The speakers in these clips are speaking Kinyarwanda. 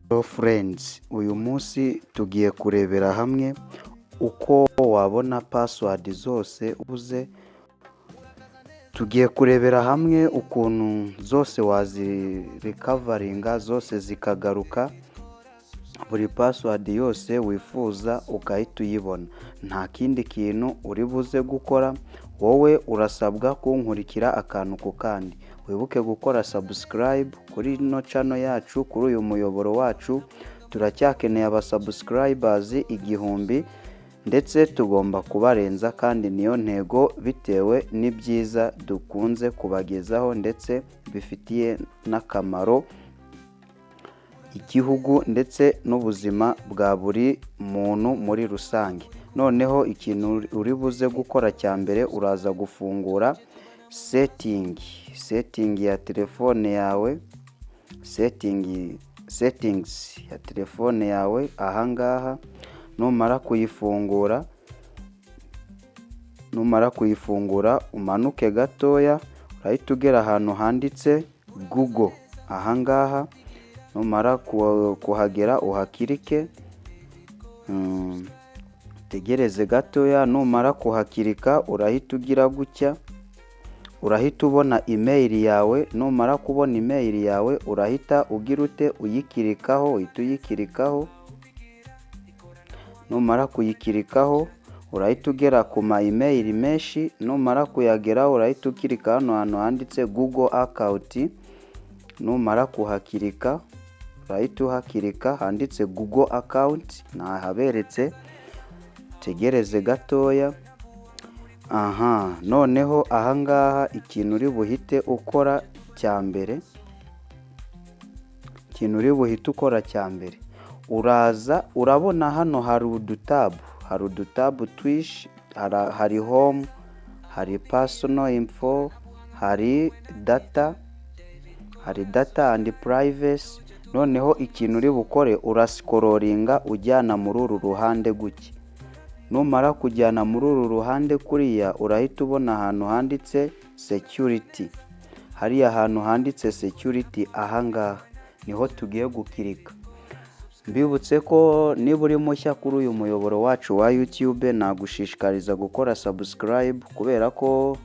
Hello friends, uyu munsi tugiye kurebera hamwe uko wabona password zose ubuze. Tugiye kurebera hamwe ukuntu zose wazirecoveringa zose zikagaruka, buri password yose wifuza ugahita uyibona. Nta kindi kintu uri buze gukora, wowe urasabwa kunkurikira akantu ku kandi. Wibuke gukora subscribe kuri ino channel yacu, kuri uyu muyoboro wacu. Turacyakeneye aba subscribers 1000 ndetse tugomba kubarenza, kandi niyo ntego bitewe n'ibyiza dukunze kubagezaho ndetse bifitiye n'akamaro igihugu ndetse n'ubuzima bwa buri muntu muri rusange. Noneho ikintu uri buze gukora cya mbere, uraza gufungura setting ya telefone yawe, settings ya telefone yawe. Ahangaha numara kuyifungura umanuke gatoya, urahita ugera ahantu handitse Google. Ahangaha numara kuhagera uhakirike, tegereze gatoya. Numara kuhakirika urahita ugira gutya, urahita ubona email yawe. Numara kubona email yawe urahita ugira ute uyikirikaho, uyikirikaho. Numara kuyikirikaho urahita ugera ku ma email menshi. Numara kuyagera urahita ukirika hano hantu handitse Google account. Numara kuhakirika urahita uhakirika handitse Google account, nahaberetse. Tegereze gatoya. Noneho ahangaha ikintu uri buhite ukora cya mbere, uraza urabona hano hari udutabu twish, hari home, hari personal info, hari data and privacy. Noneho ikintu uri bukore, urascrollinga ujyana muri uru ruhande guke. Numara kujyana muri uru ruhande kuriya, urahita ubona ahantu handitse security. Hariya ahantu handitse security, ahangaha niho tugiye gukirika. Mbibutse ko niba uri mushya kuri uyu muyoboro wacu wa YouTube, nagushishikariza gukora subscribe, kubera ko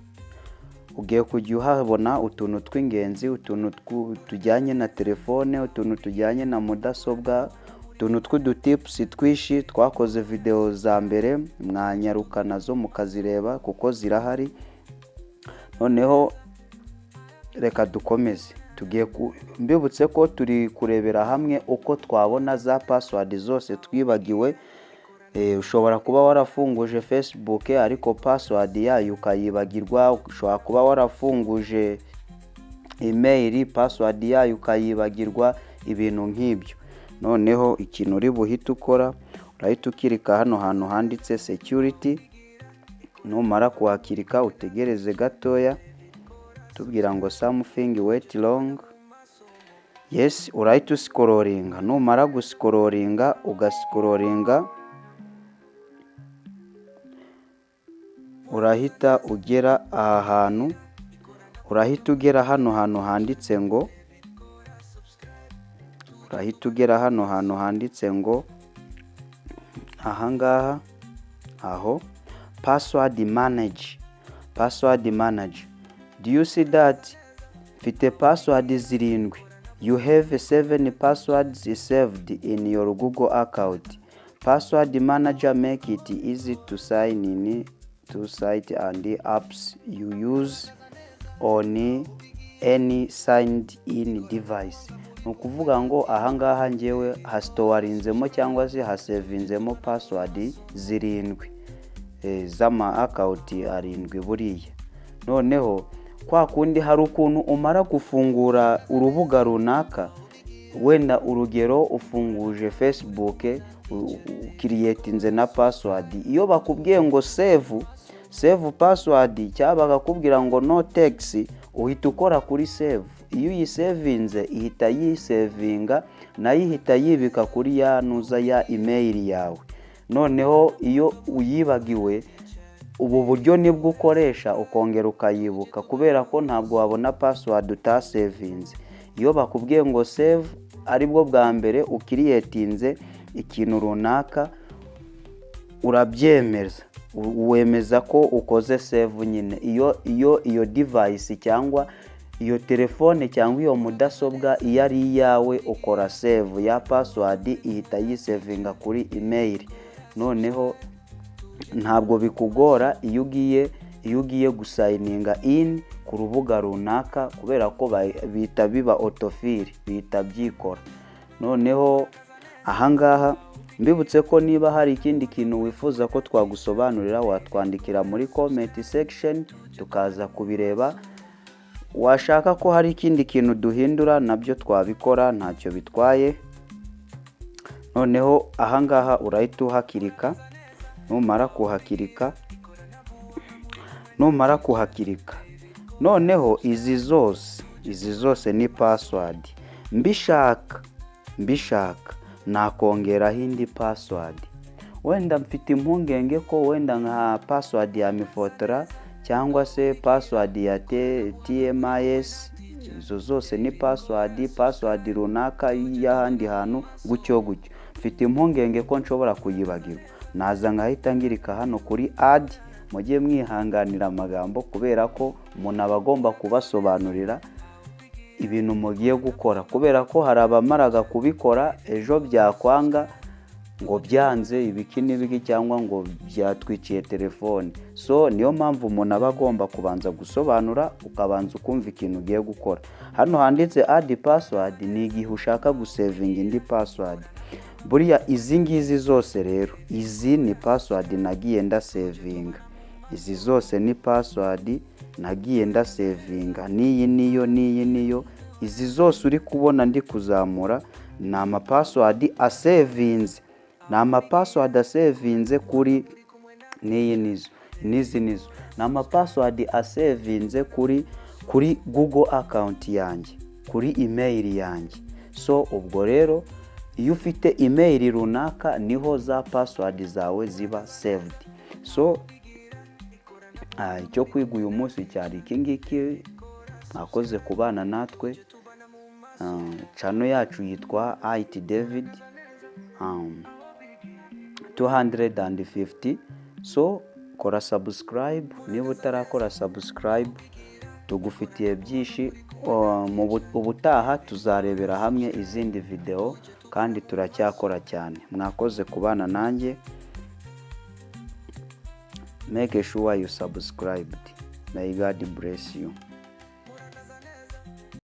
ugiye kujya uhabona utuntu tw'ingenzi, utuntu tujyanye na telefone, utuntu tujyanye na mudasobwa, utuntu tw'udutips twishi. Twakoze video za mbere, mwanyaruka nazo mukazireba kuko zirahari. Noneho reka dukomeze. Mbibutse ko turi kurebera hamwe uko twabona za password zose twibagiwe. Ushobora kuba warafunguje Facebook ariko password yayo ukayibagirwa. Ushobora kuba warafunguje email, password yayo ukayibagirwa, ibintu nk'ibyo. Noneho ikintu uri buhite ukora, urahita ukirika hano hantu handitse security. Numara kuhakirika utegereze gatoya, tubwira ngo something wait long. Yes, urahita scrollinga. Numara guscrollinga, ugascrollinga, urahita ugera aha hantu, urahita ugera hano hantu handitse ngo, ahangaha aho password manage. Do you see that? Fite password 7. You have 7 passwords saved in your Google account. Password manager make it easy to sign in to sites and apps you use on any signed in device. Nukuvuga ngo ahangaha ngewe hastorinzemo cyangwa se hasevinzemo password 7 z'ama account 7 buriya. Noneho kwa kundi hari ukuntu umara gufungura urubuga runaka, wenda urugero ufunguje Facebook, ukiriyetinze na password. Iyo bakubwiye ngo save password cyangwa bakakubwira ngo no text, uhita ukora kuri save. Iyo uyisevinze ihita yisevinga, nayo ihita yibika kuri ya nuza ya email yawe. Noneho iyo uyibagiwe, ubu buryo nibwo ukoresha ukongera ukayibuka, kubera ko ntabwo wabona password utasevinze. Iyo bakubwiye ngo save aribwo bwa mbere ukiriyetinze ikintu runaka, urabyemeza, wemeza ko ukoze save nyine. Iyo device cyangwa iyo telefone cyangwa iyo mudasobwa iyo ari iyawe, ukora save ya password, ihita yisevinga kuri email. Noneho ntabwo bikugora iyo ugiye gusayininga in ku rubuga runaka, kubera ko bita biba autofill, bita byikora. Noneho ahangaha mbibutse ko niba hari ikindi kintu wifuza ko twagusobanurira, watwandikira muri comment section tukaza kubireba. Washaka ko hari ikindi kintu duhindura, nabyo twabikora, ntacyo bitwaye. Noneho ahangaha urahita uhakirika. numara kuhakirika noneho izi zose ni password. mbishaka nakongeraho indi password. Wenda mfite impungenge ko wenda nka password ya Mifotora cyangwa se password ya TMS, izo zose ni password runaka y'ahandi hantu gutyo. Mfite impungenge ko nshobora kuyibagirwa, naza nkahita ngirika hano kuri add. Mujye mwihanganira amagambo, kubera ko umuntu aba agomba kubasobanurira ibintu mugiye gukora, kubera ko hari abamaraga kubikora ejo byakwanga ngo byanze ibiki n'ibiki cyangwa ngo byatwiciye telefone. So niyo mpamvu umuntu aba agomba kubanza gusobanura, ukabanza ukumva ikintu ugiye gukora. Hano handitse add password ni igihe ushaka gusevinga indi password. Buriya izi ngizi zose rero, izi ni password nagiye ndasevinga. Izi zose ni password nagiye ndasevinga. Niyi niyo. Izi zose uri kubona ndi kuzamura ni amapassword asevinze. Ni amapassword asevinze kuri nizi nizo. Ni amapassword asevinze kuri Google account yanjye, kuri email yanjye. So ubwo rero iyo ufite email runaka niho za password zawe ziba saved. So icyo kwiga uyu munsi cyari iki ngiki. Nakoze kubana natwe. Channel yacu yitwa IT David 250. So kora subscribe niba utarakora subscribe. Tugufitiye byinshi. Ubutaha tuzarebera hamwe izindi video, kandi turacyakora cyane. Mwakoze kubana nanjye. Make sure you subscribed. May God bless you.